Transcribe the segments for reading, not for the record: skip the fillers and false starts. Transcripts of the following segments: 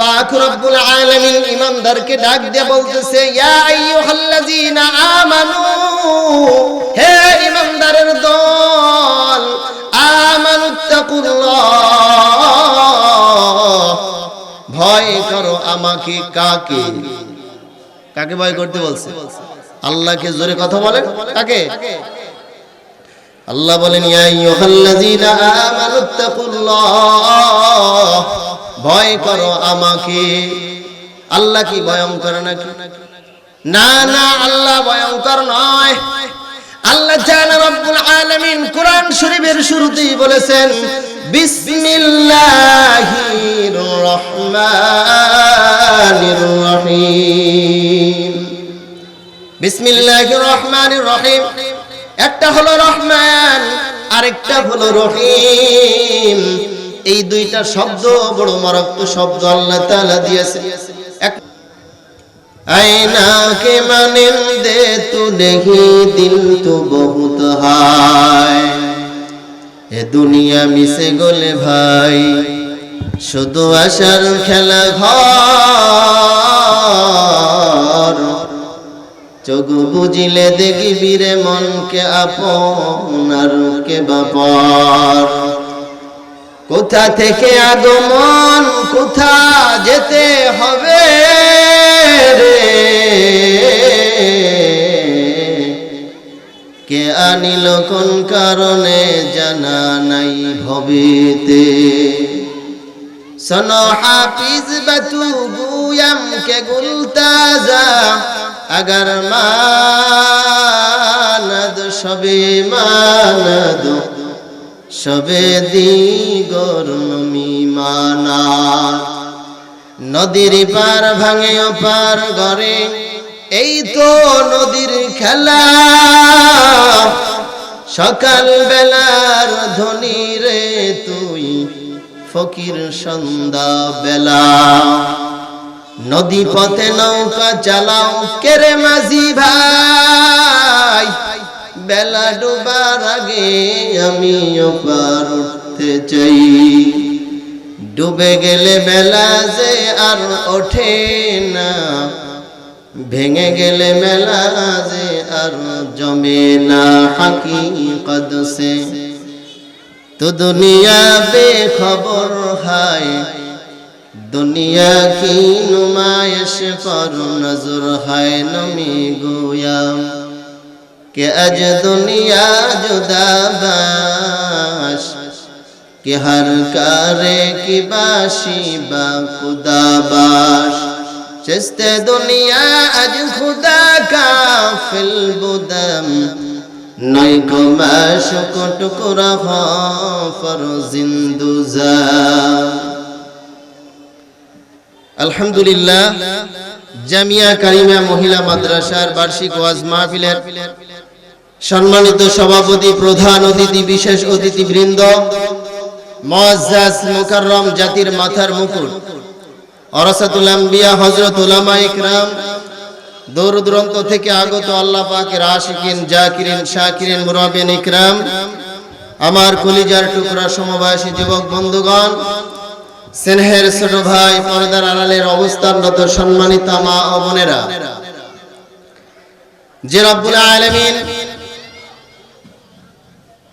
পাক রব্বুল আলামিন ঈমানদারকে ডাক দিয়ে বলতেছে, ইয়া আইয়ুহাল্লাযীনা আমানু, হে ঈমানদারের দল, আমানুত্তাকুল্লাহ, ভয় করো আমাকে। কাকে কাকে ভয় করতে বলছে? আল্লাহকে। জোরে কথা বলেন, কাকে? আল্লাহ বলেন, ইয়া আইয়ুহাল্লাযীনা আমানুত্তাকুল্লাহ, ভয় করো আমাকে। আল্লাহ কি ভয়ঙ্কর নাকি? না না, আল্লাহ ভয়ঙ্কর নয়। আল্লাহ তাআলা রব্বুল আলামিন কোরআন শরীফের শুরুতেই বলেছেন, বিসমিল্লাহির রহমানির রহিম। বিসমিল্লাহির রহমানির রহিম, একটা হলো রহমান, আরেকটা হলো রহিম। এই দুইটা শব্দ বড় মারাত্মক শব্দ আল্লাহ তাআলা দিয়েছেন। आईना के मानिंदे तू नहीं दिल तो बहुत हाय, ए दुनिया मिसे गोले भाई शुधु आशार खेला घर, चोख बुझिले देखबि रे मन के आपनार के बापार। কোথা থেকে আগমন, কোথা যেতে হবে রে, কে আনিল কোন কারণে জানা নাই ভবেতে। শোনো হাফিজ বাতু গুয়াম কে গুলতাজা, আগার মানদ সবে মানদ সবে দিগর মিমানা। নদীর পার ভাঙে পার গড়ে, এই তো নদীর খেলা। সকাল বেলার ধনী রে তুই, ফকির সন্ধ্যা বেলা। নদী পথে নৌকা চালাও কেরে মাঝি ভাই, বেলা ডুবার আগে আমিও পার উঠতে চাই। ডুবে গেলে বেলা যে আর ওঠে না, ভেঙে গেলে মেলা যে আর জমে না। হাকিকত সে তো দুনিয়া বেখবর হায়, দুনিয়া কি নুমাইশ पर नजर है नमी गोयाम कि अज दुनिया जुदाबाश कि हर कारे की बाशी बा खुदाबाश। चिस्ते दुनिया अज खुदा का फिल बुदम, नई को माशुक टुकरा फर जिंदुजा। আলহামদুলিল্লাহ, জামিয়া কারিমা মহিলা মাদ্রাসার বার্ষিক ওয়াজ মাহফিলের সম্মানিত সভাপতি, প্রধান অতিথি, বিশেষ অতিথিবৃন্দ, মুআজ্জাজ মুকাররম জাতির মাথার মুকুট ওরাসাতুল আম্বিয়া হযরত উলামায়ে ইকরাম, দূর দূরান্ত থেকে আগত আল্লাহ পাকের আশিকিন, জাকিরিন, শাকিরিন, মুরাব্বিন ইকরাম, আমার কলিজার টুকরা সমবয়সী যুবক বন্ধুগণ, স্নেহের ছোট ভাই, পর্দার আড়ালের অবস্থানরত সম্মানিত মা ও বোনেরা, যে রব্বুল আলামিন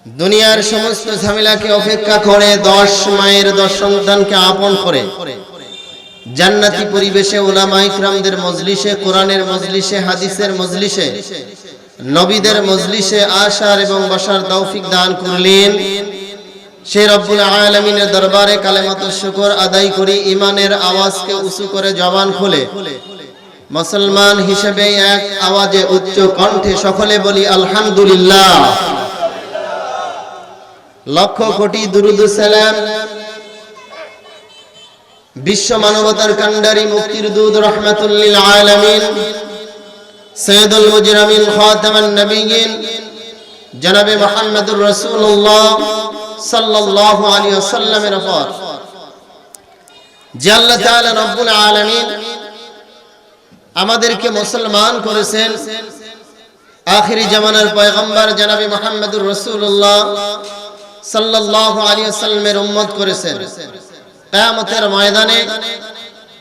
দুনিয়ার সমস্ত ঝামেলাকে উপেক্ষা করে 10 মায়ের 10 সন্তানকে আপন করে জান্নাতি পরিবেশে উলামায়ে ইকরামদের মজলিসে, কোরআনের মজলিসে, হাদিসের মজলিসে, নবীদের মজলিসে আসার এবং বসার তৌফিক দান করলেন। সেই রব্বুল আলামিনের দরবারে কালেমাতুশ শুকর আদায় করি, ঈমানের আওয়াজকে উঁচু করে জবান খুলে মুসলমান হিসেবে এক আওয়াজে উচ্চ কণ্ঠে সকলে বলি আলহামদুলিল্লাহ। লক্ষ কোটি দুরুদ সালাম বিশ্ব মানবতার কান্ডারি, মুক্তির দূত, রাহমাতুল লিল আলামিন, সাইয়্যিদুল মুজরিমিন, খাতামান নবিয়্যিন, জনাবে মুহাম্মদুর রাসূলুল্লাহ সাল্লাল্লাহু আলাইহি ওয়াসাল্লামের উপর যে আল্লাহ তাআলা রব্বুল আলামিন আমাদেরকে মুসলমান করেছেন, আখিরি জামানার পয়গম্বর জনাবে মুহাম্মদুর রাসূলুল্লাহ সাল্লাল্লাহু আলাইহি ওয়াসাল্লামের উম্মত করেছেন। কিয়ামতের ময়দানে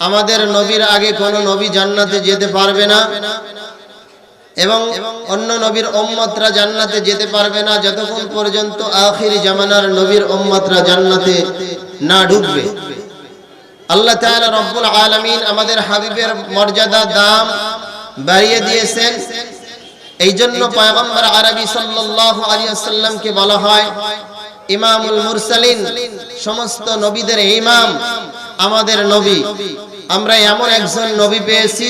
আমাদের নবীর আগে কোন নবী জান্নাতে যেতে পারবে না এবং অন্য নবীর উম্মতরা জান্নাতে যেতে পারবে না যতক্ষণ পর্যন্ত আখির জামানার নবীর উম্মতরা জান্নাতে না ঢুকবে। আল্লাহ তাআলা রব্বুল আলামিন আমাদের হাবিবের মর্যাদা দাম বাড়িয়ে দিয়েছেন। এই জন্য পয়গম্বর আরবি সাল্লাল্লাহু আলাইহি ওয়াসাল্লামকে বলা হয় ইমামুল মুরসালিন, সমস্ত নবীদের ইমাম আমাদের নবী। আমরা এমন একজন নবী পেয়েছি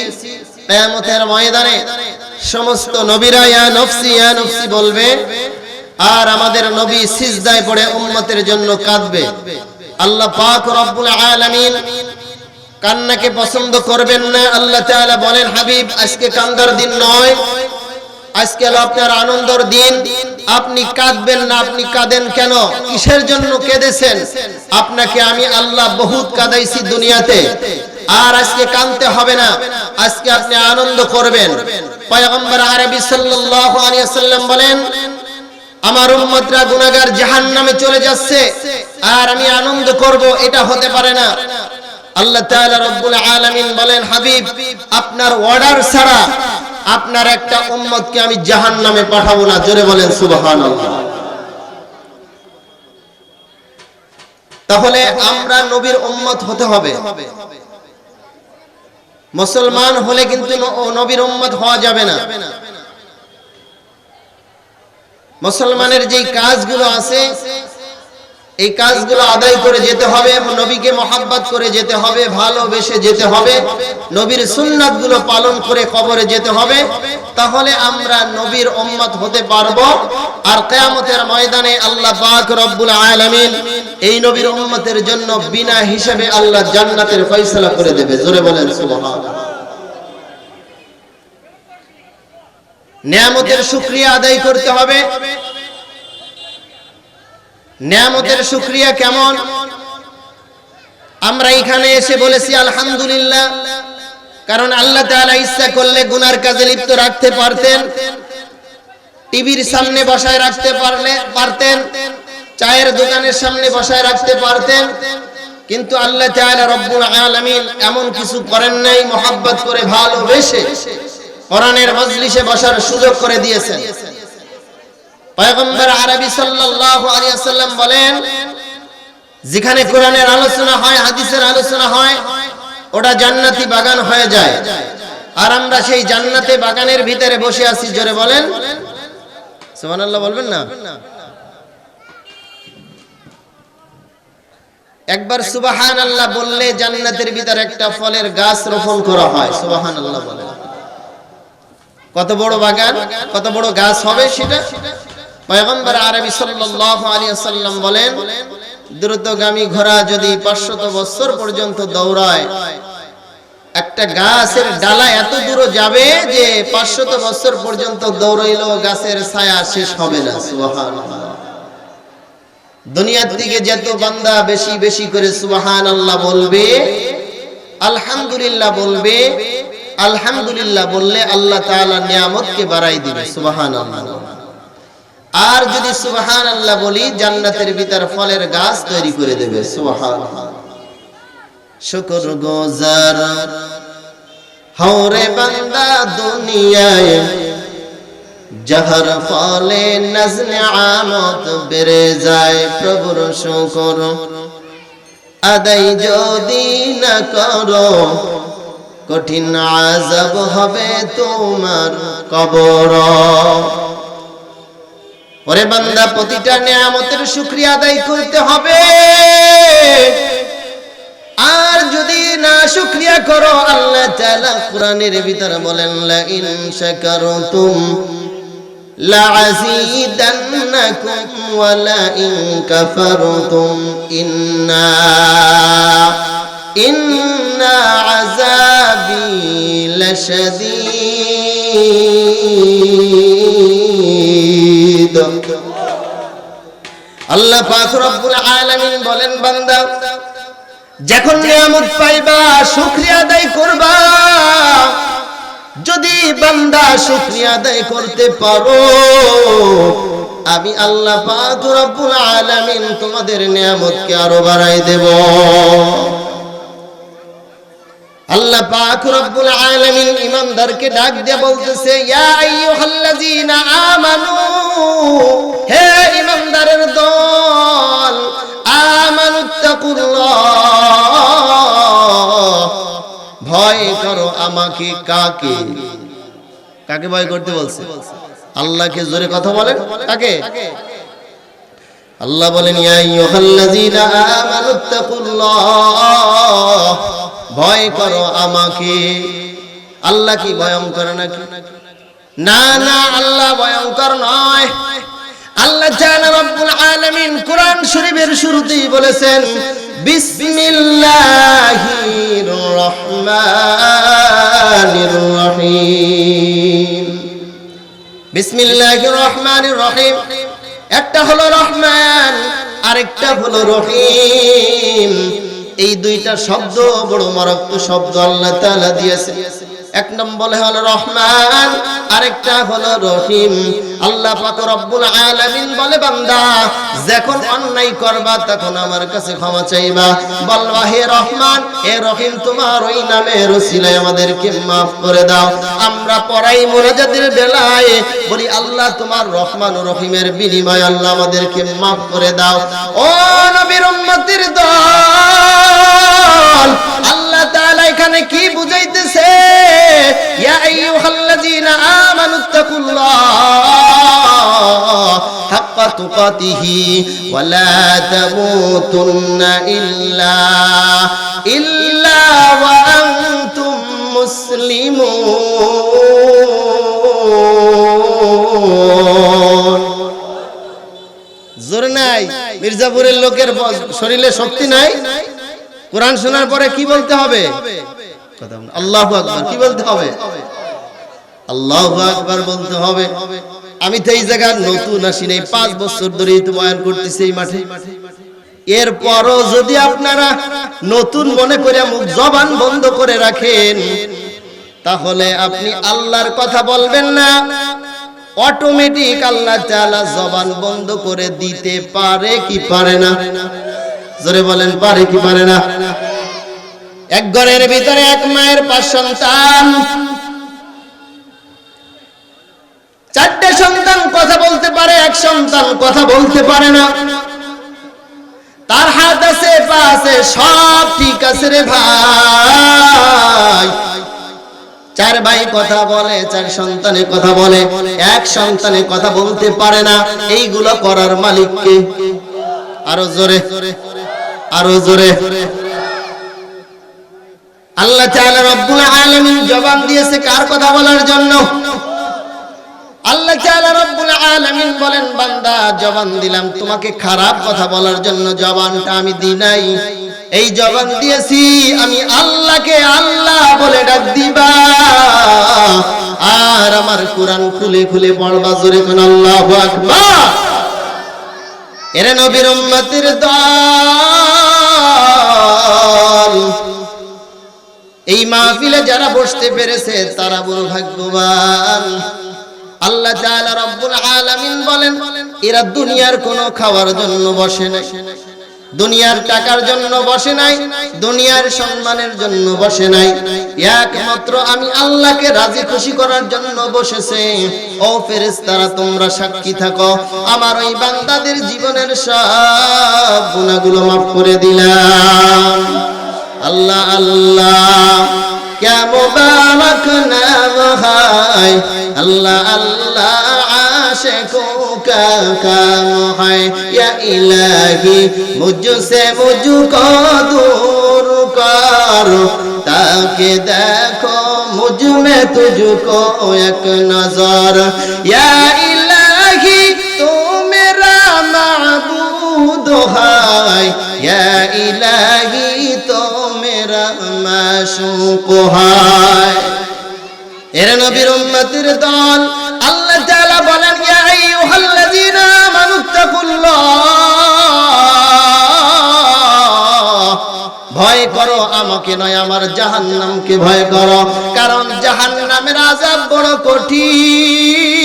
কিয়ামতের ময়দানে সমস্ত নবীরা ইয়া নফসি বলবে, আর আমাদের নবী সিজদায় পড়ে উম্মতের জন্য কাঁদবে। আল্লাহ পাক রব্বুল আলামিন কান্নাকে পছন্দ করবেন না। আল্লাহ তাআলা বলেন, হাবিব আজকে কান্দার দিন নয়, আজকে হলো আপনার আনন্দের দিন, আপনি কাঁদবেন না। আপনি কাঁদেন কেন? কিসের জন্য কেঁদেছেন? আপনাকে আমি আল্লাহ বহুত কাঁদাইছি দুনিয়াতে, আর আজকে কাঁদতে হবে না, আজকে আপনি আনন্দ করবেন। পয়গম্বর আরবি সাল্লাল্লাহু আলাইহি ওয়াসাল্লাম বলেন, আমার উম্মতরা গুনাহগার জাহান্নামে চলে যাচ্ছে আর আমি আনন্দ করব, এটা হতে পারে না। আল্লাহ তাআলা রব্বুল আলামিন বলেন, হাবিব আপনার অর্ডার ছাড়া আপনার একটা উম্মতকে আমি জাহান্নামে পাঠাবো না। জোরে বলেন সুবহানাল্লাহ। তাহলে আমরা নবীর উম্মত হতে হবে। মুসলমান হলে কিন্তু নবীর উম্মত হওয়া যাবে না। মুসলমানের যেই কাজগুলো আছে এই কাজগুলো আদায় করে যেতে হবে, নবীকে মহব্বত করে যেতে হবে, ভালোবেসে যেতে হবে, নবীর সুন্নাতগুলো পালন করে কবরে যেতে হবে। তাহলে আমরা নবীর উম্মত হতে পারবো। আর কিয়ামতের ময়দানে আল্লাহ পাক রব্বুল আলামিন এই নবীর উম্মতের জন্য বিনা হিসাবে আল্লাহ জান্নাতের ফয়সালা করে দেবে। জোরে বলেন সুবহানাল্লাহ। নিয়ামতের শুকরিয়া আদায় করতে হবে। নিয়ামতের শুকরিয়া কেমন? আমরা এখানে এসে বলেছি আলহামদুলিল্লাহ, কারণ আল্লাহ তাআলা ইচ্ছা করলে গুনার কাজে লিপ্ত রাখতে পারতেন, টিভির সামনে বসায় রাখতে পারতেন, চায়ের দোকানের সামনে বসায় রাখতে পারতেন, কিন্তু আল্লাহ তাআলা রব্বুল আলামিন এমন কিছু করেন নাই। মহব্বত করে ভালোবেসে কোরআনের মজলিসে বসার সুযোগ করে দিয়েছেন। পয়গম্বর আরবি সাল্লাল্লাহু আলাইহি ওয়াসাল্লাম বলেন, যেখানে কোরআনের আলোচনা হয়, হাদিসের আলোচনা হয়, ওটা জান্নাতি বাগান হয়ে যায়। আর আমরা সেই জান্নাতে বাগানের ভিতরে বসে আছি। জোরে বলেন সুবহানাল্লাহ। বলবেন না? একবার সুবহানাল্লাহ বললে জান্নাতের ভিতরে একটা ফলের গাছ রোপণ করা হয়। সুবহানাল্লাহ বলেন। কত বড় বাগান, কত বড় গাছ হবে সেটা। পয়গম্বর আরবি সাল্লাল্লাহু আলাইহি ওয়াসাল্লাম বলেন, দ্রুতগামী ঘোড়া যদি 500 বছর পর্যন্ত দৌড়ায়, একটা গাছের ডালা এত দূর যাবে যে 500 বছর পর্যন্ত দৌড়াইলেও গাছের ছায়া শেষ হবে না। সুবহানাল্লাহ। দুনিয়ার দিকে যত বান্দা বেশি বেশি করে সুবহানাল্লাহ বলবে, আলহামদুলিল্লাহ বলবে, আলহামদুলিল্লাহ বললে আল্লাহ তাআলা নিয়ামতকে বাড়াই দিবে। সুবহানাল্লাহ। আর যদি সুবহানাল্লাহ বলি, জান্নাতের ভিতর ফলের গাছ তৈরি করে দেবে। সুবহানাল্লাহ। শুকর গুজার হওরে বান্দা দুনিয়ায়, যাহার ফলে নজলে আমত বেড়ে যায়। প্রভুর শুকর আদায় যদি না করো, কঠিন আযাব হবে তোমার কবর। ওরে বান্দা, প্রতিটা নিয়ামতের শুকরিয়া আদায় করতে হবে। আর যদি না শুকরিয়া করো, আল্লাহ তাআলা কোরআনের ভিতরে বলেন, লা ইন শাকারতুম লা আযীদান্নাকুম ওয়া লা ইন কাফারতুম ইন্না আযাবি লাশাদীদ। আল্লাহ পাক রব্বুল আলামিন বলেন, বান্দা যখন নিয়ামত পাইবা শুকরিয়া আদায় করবা। যদি বান্দা শুকরিয়া আদায় করতে পারো, আমি আল্লাহ পাক রব্বুল আলামিন তোমাদের নিয়ামতকে আরো বাড়াই দেব। আল্লাহ পাক রব্বুল আলামিন ইমানদারকে ডাক দিয়ে বলতেছে, ইয়া আইয়ুহাল্লাযীনা আমানু, হে ইমানদারের দল, আমানুত্তাকুল্লাহ, ভয় করো আমাকে। কাকে কাকে ভয় করতে বলছে? আল্লাহকে। জোরে কথা বলেন, কাকে? আল্লাহ বলেন, ইয়া আইয়ুহাল্লাযীনা আমানুত্তাকুল্লাহ, ভয় করো আমাকে। আল্লাহ কি ভয়ঙ্কর নাকি? না না, আল্লাহ ভয়ঙ্কর নয়। আল্লাহ তাআলা রব্বুল আলামিন কোরআন শরীফের শুরুতেই বলেছেন, বিসমিল্লাহির রহমানির রহিম। বিসমিল্লাহির রহমানির রহিম, একটা হলো রহমান, আরেকটা হলো রহিম। এই দুইটা শব্দ বড় মারাত্মক শব্দ আল্লাহ তাআলা দিয়েছে। এক নম্বর হলো রহমান, আরেকটা হলো রহিম। আল্লাহ পাক রব্বুল আলামিন বলে, বান্দা যখন অন্যায় করবা তখন আমার কাছে ক্ষমা চাইবা, বলবা হে রহমান হে রহিম, তোমার ওই নামের ওসিলায় আমাদেরকে maaf করে দাও। আমরা পড়াই মুনাজাতের বেলায় বলি, আল্লাহ তোমার রহমান ও রহিমের বিনিময়ে আল্লাহ আমাদেরকে maaf করে দাও। ও নবীর উম্মতের দল, আল্লাহ তাআলা এখানে কি বুঝাইতেছে? ইয়া আইয়ুহাল্লাযীনা আমানুত্তাকুল্লাহ হাক্কা তুকাতিহি ওয়া লা তামুতুন্না ইল্লা ওয়া আনতুম মুসলিমুন। জোর নাই? মির্জাপুরের লোকের শরীরে শক্তি নাই? কোরআন শোনার পরে কি বলতে হবে? আল্লাহু আকবার। কি বলতে হবে? আল্লাহু আকবার বলতে হবে। আমি তো এই জায়গায় নতুন আসি নাই, 5 বছর ধরে তো বয়ান করতেছি এই মাঠে। এরপরও যদি আপনারা নতুন মনে করে মুখ জবান বন্ধ করে রাখেন, তাহলে আপনি আল্লাহর কথা বলবেন না। অটোমেটিক আল্লাহ তাআলা জবান বন্ধ করে দিতে পারে কি পারে না? জোরে বলেন, পারে কি পারে না? এক ঘরের ভিতরে এক মায়ের 5 সন্তান, 4টে সন্তান কথা বলতে পারে, এক সন্তান কথা বলতে পারে না। তার হাত আছে, পা আছে, সব ঠিক আছে রে ভাই। 4 ভাই কথা বলে, 4 সন্তানে কথা বলে, এক সন্তানে কথা বলতে পারে না। এইগুলো করার মালিক কে? আরো জোরে, আরো জোরে। আল্লাহ তাআলা রব্বুল আলামিন জবান দিয়েছে কার কথা বলার জন্য? আল্লাহ তাআলা রব্বুল আলামিন বলেন, বান্দা জবান দিলাম তোমাকে খারাপ কথা বলার জন্য, জবানটা আমি দিই নাই। এই জবান দিয়েছি আমি আল্লাহকে আল্লাহ বলে ডাক দিবা, আর আমার কোরআন খুলে খুলে পড়বা। জোরে কোন আল্লাহু আকবার। এরে নবীর উম্মতের দল, এই মাহফিলে যারা বসতে পেরেছে তারা বড় ভাগ্যবান। আল্লাহ তাআলা রব্বুল আলামিন বলেন, এরা দুনিয়ার কোনো খাওয়ার জন্য বসে নাই, দুনিয়ার টাকার জন্য বসে নাই, দুনিয়ার সম্মানের জন্য বসে নাই, একমাত্র আমি আল্লাহকে রাজি খুশি করার জন্য বসেছে। ও ফেরেশতারা তোমরা সাক্ষী থাকো, আমার ওই বান্দাদের জীবনের সব গুনাহগুলো maaf করে দিলাম। আল্লাহ আল্লাহ क्या मुबारक नाम है, अल्लाह अल्लाह आशिकों का काम है। या इलाही मुझसे मुझको दूर कर, ताकि देखो मुझ में तुझको एक नजर। या इलाही तू मेरा माबूद है, या इलाही तो मेरा माशूक है। এর নবীর উম্মতের দল, আল্লাহ তাআলা বলেন, ইয়া আইয়ুহাল্লাযীনা আমানুত্তাকুল্লাহ, ভয় করো আমাকে নয়, আমার জাহান্নামকে ভয় করো। কারণ জাহান্নামের আযাব বড় কঠিন।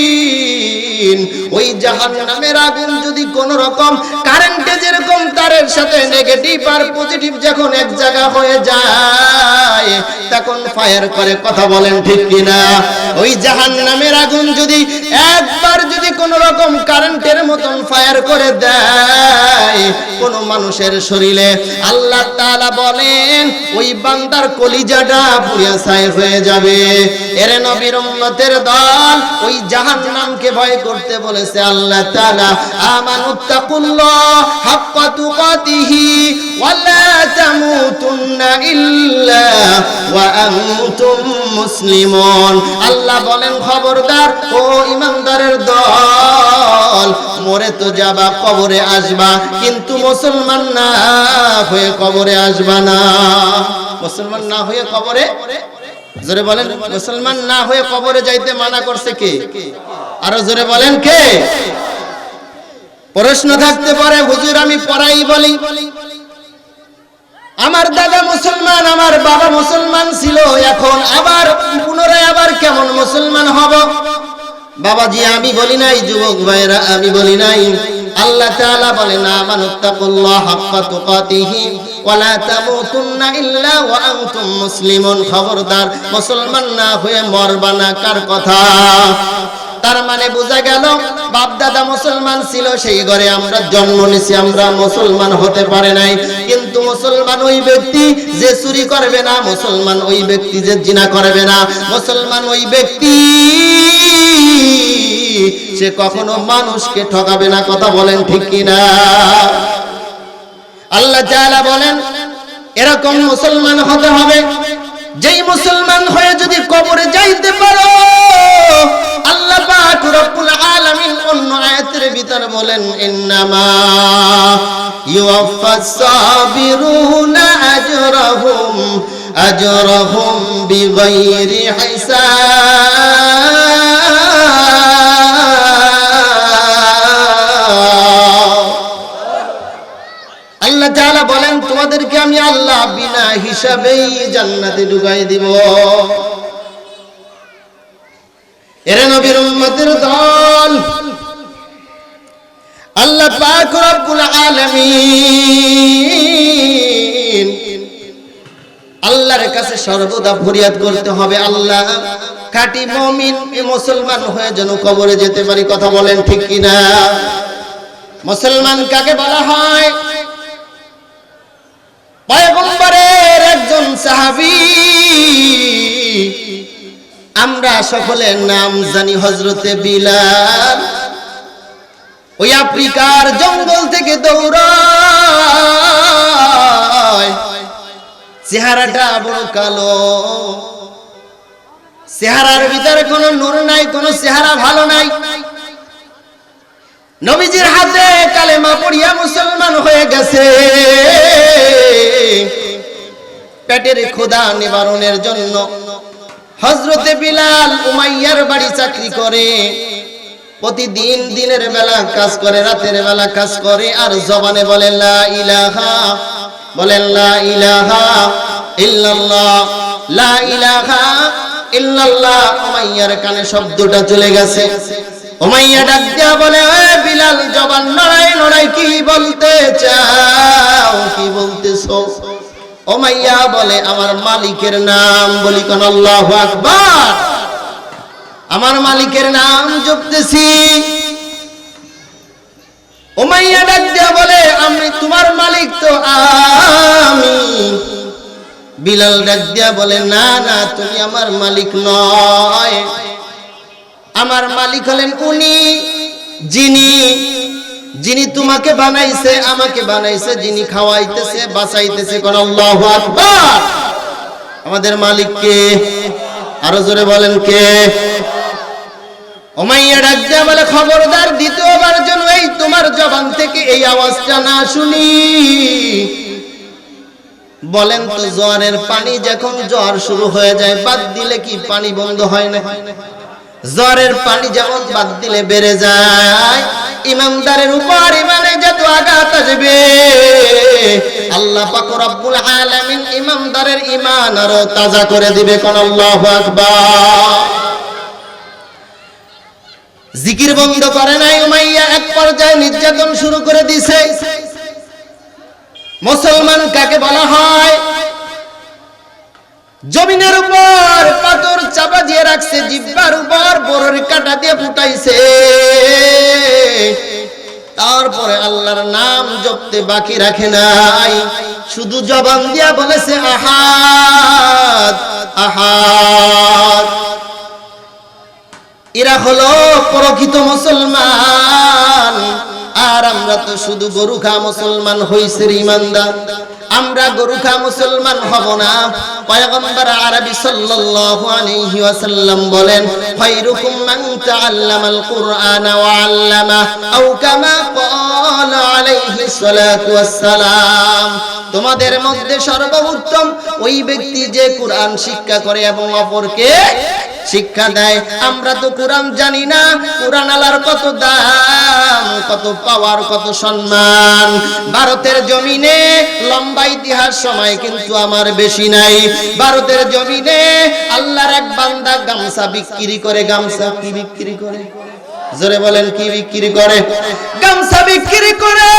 ওই জাহান্নামের আগুন যদি কোন রকম কারেন্টে যেরকম তারের সাথে নেগেটিভ আর পজিটিভ যখন এক জায়গা হয়ে যায়, তখন ফায়ার করে, কথা বলেন ঠিক কিনা? ওই জাহান্নামের আগুন যদি একবার যদি কোন রকম কারেন্টের মতন ফায়ার করে দেয় কোন মানুষের শরীরে, আল্লাহ তাআলা বলেন ওই বান্দার কলিজাটা পুড়ে ছাই হয়ে যাবে। এর নবীর উম্মতের দল ওই জাহান্নামকে ভয় করতে বলেছে আল্লাহ তাআলা, আমানুত্তাকুল্লাহ হাক্কা তুকাতিহি ওয়া লা তামুতুন্না ইল্লা ওয়া আনতুম মুসলিমুন। আল্লাহ বলেন খবরদার ও ঈমানদারের দল, মরে তো যাবা, কবরে আসবা, কিন্তু মুসলমান না হয়ে কবরে আসবা না। মুসলমান না হয়ে কবরে, জোরে বলেন, মুসলমান না হয়ে কবরে যাইতে মানা করছে কে? আরো জোরে বলেন কে? প্রশ্ন থাকতে পারে, হুজুর আমি পড়াই বলি, আমার দাদা মুসলমান, আমার বাবা মুসলমান ছিল, এখন আবার পুনরায় আবার কেমন মুসলমান হব? বাবাজি আমি বলি নাই, যুবক ভাইরা আমি বলি নাই। আল্লাহ তাআলা বলেন আমানুত্তাকুল্লাহ হাক্কা তুকাতিহি ওয়া লা তামুতুন্না ইল্লা ওয়া আনতুম মুসলিমুন। খবরদার মুসলমান না হয়ে মরবা না। কার কথা? তার মানে বোঝা গেল বাপ দাদা মুসলমান ছিল, সেই ঘরে আমরা জন্ম নিয়েছি, আমরা মুসলমান হতে পারে নাই। কিন্তু মুসলমান ওই ব্যক্তি যে চুরি করবে না, মুসলমান ওই ব্যক্তি যে জিনা করবে না, মুসলমান ওই ব্যক্তি সে কখনো মানুষকে ঠকাবে না। কথা বলেন ঠিক কিনা? আল্লাহ তাআলা বলেন এরকম মুসলমান হতে হবে, যেই মুসলমান হয়ে যদি কবরে যাইতে পারো, আল্লাহ পাক রব্বুল আলামিন অন্য আয়াতের ভিতরে বলেন ইন্নামা ইউওয়াফাস সাবিরুনা আজরাহুম বিগাইরি হিসাব। আল্লাহ তাআলা বলেন তোমাদেরকে আমি আল্লাহ বিনা হিসাবেই জান্নাতে ঢুকাই দিব। এরে নবীর উম্মতের দল, আল্লাহ পাক রব্বুল আলামিন আল্লাহর কাছে সর্বদা ফরিয়াদ করতে হবে, আল্লাহ খাঁটি মুমিন মুসলমান হয়ে যেন কবরে যেতে পারি। কথা বলেন ঠিক কিনা? মুসলমান কাকে বলা হয়? পয়গম্বরের একজন সাহাবী, আমরা সকলের নাম জানি হযরতে বিলাল। ওই আফ্রিকার জঙ্গল থেকে দৌড়ায়, চেহারাটা বড় কালো, চেহারার ভিতরে কোনো নূর নাই, কোনো চেহারা ভালো নাই। নবীজির হাতে কালেমা পড়িয়া মুসলমান হয়ে গেছে। পেটের ক্ষুধা নিবারণের জন্য হযরতে বিলাল উমাইয়ার বাড়ি চাকরি করে, প্রতিদিন দিনের বেলা কাজ করে, রাতের বেলা কাজ করে, আর জবানে বলে লা ইলাহা, বলেন লা ইলাহা ইল্লাল্লাহ, লা ইলাহা ইল্লাল্লাহ। উমাইয়ার কানে শব্দটা চলে গেছে। উমাইয়া ডাক দিয়া বলে, এ বিলাল, জবান নড়াই নড়াই কি বলতে চাও, কি বলতেছো? উমাইয়া বলে আমার মালিকের নাম। বলি কোন আল্লাহু আকবার। আমার মালিকের নাম জপতেছি। উমাইয়া ডাক দিয়া বলে আমি তোমার মালিক তো আমি। বিলাল ডাক দিয়া বলে না না, তুমি আমার মালিক নয়, আমার মালিক হলেন উনি যিনি তোমাকে বানাইছে, আমাকে বানাইছে, যিনি খাওয়াইতেছে, বাঁচাইতেছে। কোন আল্লাহু আকবার। আমাদের মালিক কে? আরো জোরে বলেন কে? উমাইয়া ডাক দিয়া বলে খবরদার, দ্বিতীয়বার যেন এই তোমার জবান থেকে এই আওয়াজটা না শুনি। বলেন তো জ্বরের পানি যখন জ্বর শুরু হয়ে যায়, বাদ দিলে কি পানি বন্ধ হয় না? জ্বরের পানি যেমন বাদ দিলে বেড়ে যায়, ইমানদারের উপর ইমানে যত আঘাত আসবে, আল্লাহ পাক রব্বুল আলামিন ইমানদারের ঈমান আরো তাজা করে দিবে। কোন আল্লাহু আকবার। জিকির বন্ধ করে নাই উমাইয়া, এক পর্যায়ে নির্যাতন শুরু করে দিয়েছে। মুসলমান কাকে বলা হয়? জমিনের উপর পাথর চাপা দিয়ে রাখছে, জিহ্বার উপর বড়র কাঁটা দিয়ে ফুটাইছে, তারপরে আল্লাহর নাম জপতে বাকি রাখে নাই, শুধু জবান দিয়া বলেছে আহাদ আহাদ। এরা হলো প্রকৃত মুসলমান। আর আমরা তো শুধু গরু খা মুসলমান হইছে ইমানদার, আমরা গরু খা মুসলমান হব না। পয়গম্বর আরবি সাল্লাল্লাহু আলাইহি ওয়াসাল্লাম বলেন, খায়রুকুম মান তাআল্লামাল কুরআনা ওয়া আল্লামা আও কামা ক্বালা আলাইহি সালাতু ওয়াসসালাম, তোমাদের মধ্যে সর্বোত্তম ওই ব্যক্তি যে কুরআন শিক্ষা করে এবং অপরকে শিক্ষা দেয়। আমরা তো কোরআন জানি না, কোরআন আলার কত দাম, কত পাওয়ার, কত সম্মান। ভারতের জমিনে লম্বা ইতিহাস সময় কিন্তু আমার বেশি নাই। ভারতের জমিনে আল্লাহর এক বান্দা গামছা বিক্রি করে, গামছা কি বিক্রি করে, জোরে বলেন কি বিক্রি করে? গামছা বিক্রি করে।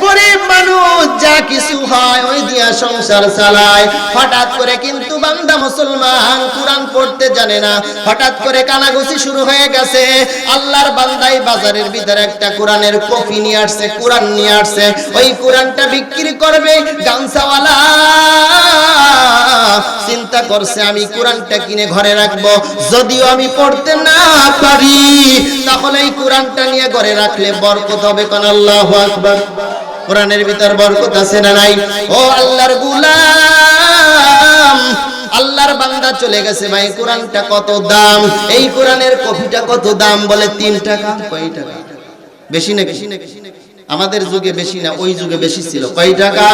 গরিব মানুষ যা কিছু হয় ওই দিয়া সংসার চালায়। হঠাৎ করে কিন্তু বান্দা মুসলমান কোরআন পড়তে জানে না, হঠাৎ করে কানাঘুষি শুরু হয়ে গেছে। আল্লাহর বান্দাই বাজারের ভিতরে একটা কোরআনের কপি নিয়ে আসছে, কোরআন নিয়ে আসছে, ওই কোরআনটা বিক্রি করবে। গামছাওয়ালা চিন্তা করছে আমি কোরআনটা কিনে ঘরে রাখবো, যদিও আমি পড়তে না পারি তাহলে এই কোরআনটা নিয়ে ঘরে রাখলে বরকত হবে। কোন আল্লাহু আকবার। কোরআনের ভিতর বরকত আছে না নাই? ও আল্লাহর গোলাম, আল্লাহর বান্দা চলে গেছে, ভাই কোরআনটা কত দাম, এই কোরআনের কপিটা কত দাম, বলে 3 টাকা। কয় টাকা? বেশি নাকি? আমাদের যুগে বেশি না, ওই যুগে বেশি ছিল। কয় টাকা?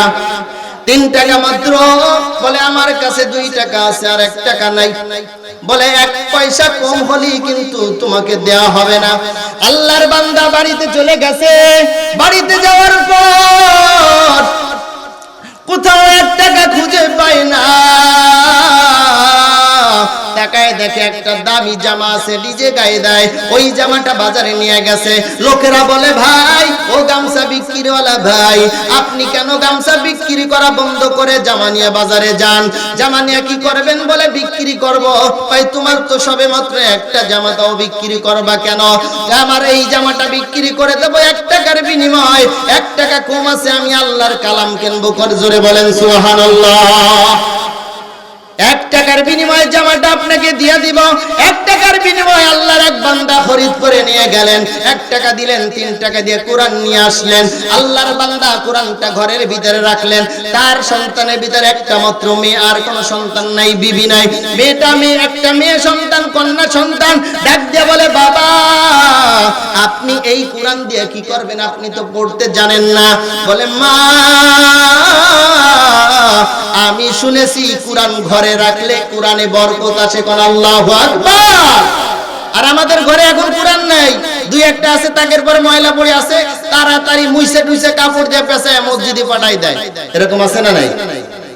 3 টাকা মাত্র। বলে আমার কাছে 2 টাকা আছে আর 1 টাকা নাই। বলে 1 পয়সা কম হলেই কিন্তু তোমাকে দেয়া হবে না। আল্লাহর বান্দা বাড়িতে চলে গেছে। বাড়িতে যাওয়ার পর কোথাও 1 টাকা খুঁজে পায় না। তাকায় দেখে একটা দামি জামা আছে, নিজে গায়ে দেয়। ওই জামাটা বাজারে নিয়ে গেছে। লোকেরা বলে, ভাই ও গামছা বিক্রিওয়ালা ভাই, আপনি কেন গামছা বিক্রি করা বন্ধ করে জামা নিয়ে বাজারে যান? জামা নিয়ে কি করবেন? বলে বিক্রি করব। ভাই তোমার তো সবে মাত্র একটা জামা, তাও বিক্রি করবা কেন? আমার এই জামাটা বিক্রি করে দেবো 1 টাকার বিনিময়, 1 টাকা কম আছে, আমি আল্লাহর কালাম কিনবো। করে জোরে বলেন সুবহানাল্লাহ। 1 টাকার বিনিময়ে জামাটা আপনাকে দিয়ে দিব। 1 টাকার বিনিময়ে আল্লাহর এক বান্দা খরিদ করে নিয়ে গেলেন। 1 টাকা দিলেন, 3 টাকা দিয়ে কোরআন নিয়ে আসলেন। আল্লাহর বান্দা কোরআনটা ঘরের ভিতরে রাখলেন। তার সন্তানের ভিতরে একটা মাত্র মেয়ে, আর কোনো সন্তান নাই, বিবি নাই। মেয়েটা মেয়ে, একটা মেয়ে সন্তান, কন্যা সন্তান। ডাক দিয়ে বলে, বাবা আপনি এই কোরআন দিয়ে কি করবেন? আপনি তো পড়তে জানেন না। বলে, মা আমি শুনেছি কোরআন ঘরে রাখলে কোরআনে বরকত আছে। কোন আল্লাহু আকবার। আর আমাদের ঘরে এখন কোরআন নাই, 2-1টা আছে, তাকের পরে ময়লা পড়ে আছে, তাড়াতাড়ি মুইছে টুইছে কাপড় দিয়ে পেঁচায় মসজিদে পাঠাই দেয়। এরকম আছে না নাই?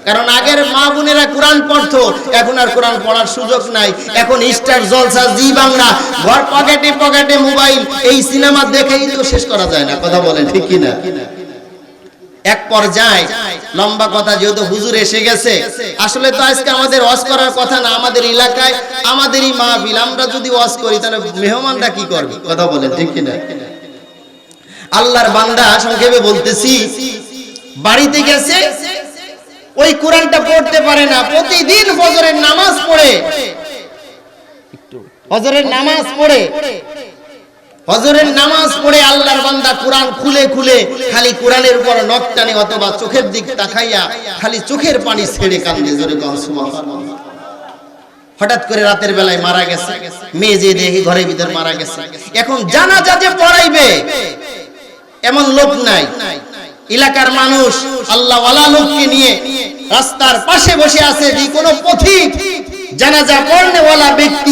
কারণ আগের মা বোনেরা কোরআন পড়তো, এখন আর কোরআন পড়ার সুযোগ নাই। এখন স্টার জলসা, জি বাংলা, ঘর পকেটে পকেটে মোবাইল, এই সিনেমা দেখেই তো শেষ করা যায় না। কথা বলেন ঠিক কি না? এক পর্যায়ে লম্বা কথা, যেহেতু হুজুর এসে গেছে, আসলে তো আজকে আমাদের ওয়াজ করার কথা না। আমাদের এলাকায় আমাদেরই মাহফিল, আমরা যদি ওয়াজ করি তাহলে মেহমানরা কি করবে? কথা বলেন ঠিক কি না? আল্লাহর বান্দা সংক্ষেপে বলতেছি, বাড়িতে গেছে, ওই কোরআনটা পড়তে পারে না। প্রতিদিন ফজরের নামাজ পড়ে, ফজরের নামাজ পড়ে, ফজরের নামাজ পড়ে আল্লাহর বান্দা কোরআন খুলে খুলে খালি কোরআনের উপর নখ টানে, অথবা চোখের দিক তাকাইয়া খালি চোখের পানি ছেড়ে কান্দে। জোরে বল সুবহানাল্লাহ। হঠাৎ করে রাতের বেলায় মারা গেছে, মেয়ে যে দেখি ঘরের ভিতর মারা গেছে। এখন জানাজা যে পড়াইবে এমন লোক নাই। এলাকার মানুষ আল্লাহ ওয়ালা লোককে নিয়ে রাস্তার পাশে বসে আছে। যে কোনো পথিক জানাজা পড়নেওয়ালা ব্যক্তি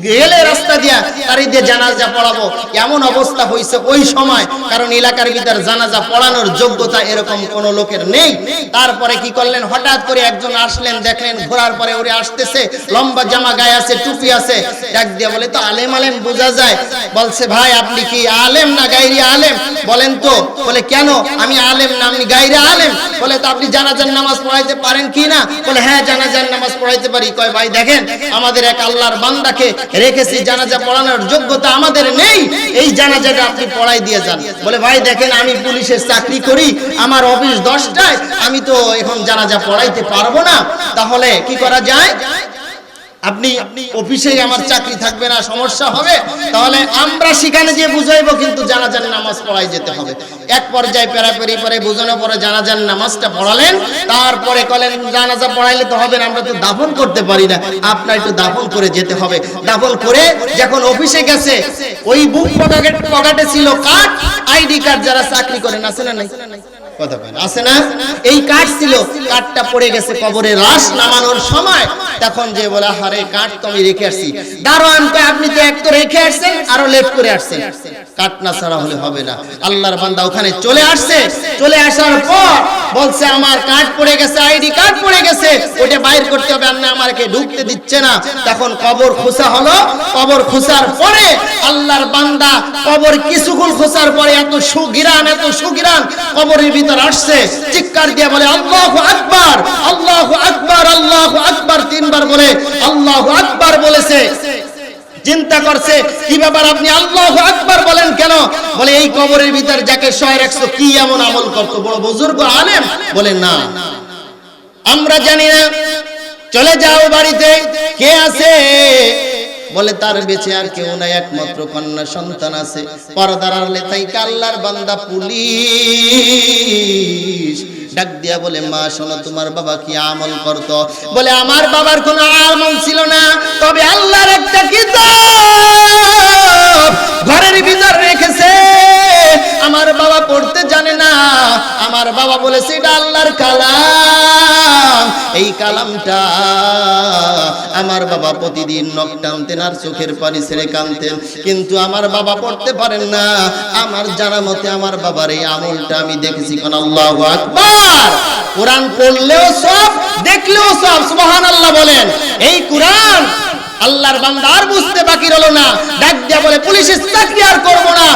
গেলে রাস্তা দিয়া তারই দিয়ে জানাজা পড়াবো, এমন অবস্থা হয়েছে ওই সময়। কারণ এলাকার ভিতর জানাজা পড়ানোর যোগ্যতা এরকম কোন লোকের নেই। তারপরে কি করলেন, হঠাৎ করে একজন আসলেন, দেখলেন ঘোরার পরে ওরে আসতেছে, লম্বা জামা গায়ে আছে, টুপি আছে, ডাক দিয়া বলে তো আলেম আলেম বোঝা যায়। বলছে ভাই আপনি কি আলেম না গায়রি আলেম? বলেন তো। বলে কেন? আমি আলেম না, আমি গায়রি আলেম। বলে তো আপনি জানাজার নামাজ পড়াইতে পারেন কি না? বলে হ্যাঁ জানাজার নামাজ পড়াইতে পারি। কয় ভাই দেখেন আমাদের এক আল্লাহর বান্দাকে রেখেছি, জানাজা পড়ানোর যোগ্যতা আমাদের নেই, এই জানাজাটা আপনি পড়াই দিয়ে যান। বলে ভাই দেখেন আমি পুলিশের চাকরি করি, আমার অফিস 10টায়, আমি তো এখন জানাজা পড়াইতে পারবো না। তাহলে কি করা যায়? আপনি অফিসে আমার চাকরি থাকবে না, সমস্যা হবে। তাহলে আমরা সেখানে গিয়ে বুঝাইবো, কিন্তু জানাজার নামাজ পড়াই যেতে হবে। এক পর্যায়ে পেরাপেরি পরে বোঝানোর পরে জানাজার নামাজটা পড়ালেন। তারপরে কলেন জানাজা পড়াইলে তো হবে না, আমরা তো দাফন করতে পারি না, আপনার একটু দাফন করে যেতে হবে। দাফন করে যখন অফিসে গেছে, ওই বুক পকেটে ছিল কার্ড, আইডি কার্ড, যারা চাকরি করেন আছে না নাই? কথা বলেন আছে না? এই কার্ড ছিল, কার্ডটা পড়ে গেছে কবরে লাশ নামানোর সময়। তখন যে বলে আরে কার্ড তো আমি রেখে আসছি। দারোয়ান কয় আপনি তো এক তো রেখে আসছেন, আরো লেট করে আসছেন, কার্ড না ছাড়া হলে হবে না। আল্লাহর বান্দা ওখানে চলে আসছে, চলে আসার পর বলছে আমার কার্ড পড়ে গেছে, আইডি কার্ড পড়ে গেছে, ওটা বাইর করতে হবে, আপনি আমাকে ঢুকতে দিচ্ছে না। তখন কবর খোঁচা হলো। কবর খোঁচার পরে আল্লাহর বান্দা কবর কিছুক্ষণ খোঁচার পরে এত সুগিরান, এত সুগিরান কবরের ভিতর আসছে, চিৎকার দিয়ে বলে আল্লাহু আকবার, আল্লাহু আকবার, আল্লাহু আকবার, 3বার বলে আল্লাহু আকবার বলেছে। চিন্তা করছে কি ব্যাপার আপনি আল্লাহু আকবার বলেন কেন? বলে এই কবরের ভিতর যাকে 100-100 কি এমন আমল করত, বড় বুজুর্গ আলেম? বলে না আমরা জানি না। চলে যাও বাড়িতে, কে আছে? বলে তার বেঁচে আর কেউ নাই, একমাত্র কন্যা সন্তান আছে। পর্দার আড়ালে থাইকা আল্লাহর বান্দা পুলিশ ডাক দিয়া বলে মা শোনো, তোমার বাবা কি আমল করত? বলে আমার বাবার কোনো আমল ছিল না, তবে আল্লাহর একটা কিতাব ঘরের ভিতর রেখেছে, আমার বাবা পড়তে জানে না। আমার বাবা বলেছে এটা আল্লাহর কালাম, এই কালামটা আমার বাবা প্রতিদিন নখ টানতেন আর চোখের পানি ছেড়ে কাঁদতেন, কিন্তু আমার বাবা পড়তে পারেন না। আমার জানা মতে আমার বাবার এই আমলটা আমি দেখেছি। কোন আল্লাহু আকবার। কোরআন পড়লেও সব, দেখলেও সব। সুবহানাল্লাহ বলেন। এই কোরআন আল্লাহর বান্দা আর বুঝতে বাকি রইল না, ডাক দিয়া বলে পুলিশের চাকরি আর করব না।